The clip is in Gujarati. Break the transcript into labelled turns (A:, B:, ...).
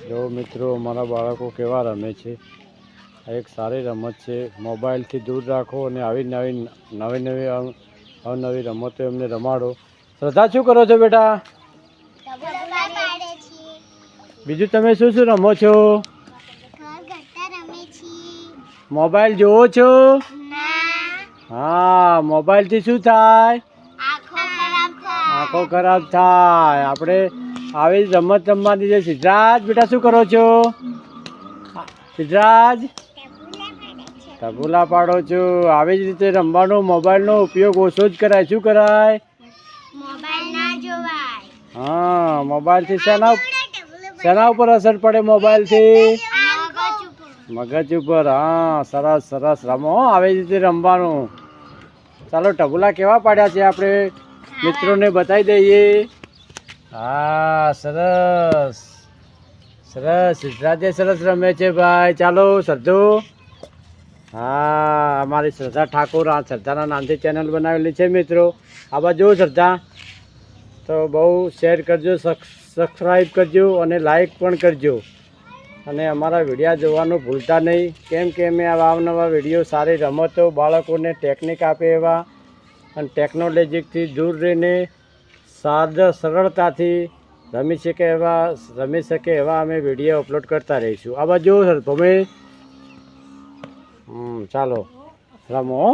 A: જો મિત્રો અમારા બાળકો કેવા રમે છે. આ એક સારી રમત છે. મોબાઈલથી દૂર રાખો અને આવી નવી અવનવી રમતો એમને રમાડો. શ્રદ્ધા, શું કરો છો બેટા? બીજું તમે શું શું રમો છો? મોબાઈલ જોવો છો? હા, મોબાઈલથી શું થાય? આંખો ખરાબ થાય. આપણે આવી રમત રમવાની છે. સિદ્ધરાજ બેટા, શું કરો છો? સિદ્ધરાજ, તબુલા પાડો છો. આવી જ રીતે રમવાનો. મોબાઈલનો ઉપયોગ ઓછો જ કરાય. શું કરાય? હા, મોબાઈલથી શેના ઉપર અસર પડે? મોબાઈલથી મગજ ઉપર. હા, સરસ સરસ રમો. આવી રીતે રમવાનું. ચાલો, ટબુલા કેવા પાડ્યા છે આપણે મિત્રોને બતાવી દઈએ. હા, સરસ સરસ. સિદ્ધરાજે સરસ રમે છે ભાઈ. ચાલો શ્રદ્ધુ. હા, અમારી શ્રદ્ધા ઠાકોર. આ શ્રદ્ધાના નામથી ચેનલ બનાવેલી છે મિત્રો. આ બાજુ શ્રદ્ધા, તો બહુ શેર કરજો, સબસ્ક્રાઈબ કરજો અને લાઈક પણ કરજો. અને અમારા વિડીયો જોવાનું ભૂલતા નહીં, કેમ કે અમે આવા અવનવા વિડીયો, સારી રમતો, બાળકોને ટેકનિક આપે એવા અને ટેકનોલોજીથી દૂર રહીને સરળતાથી રમી શકે એવા અમે વિડીયો અપલોડ કરતા રહીશું. આ બાજુ તમે ચાલો રમો.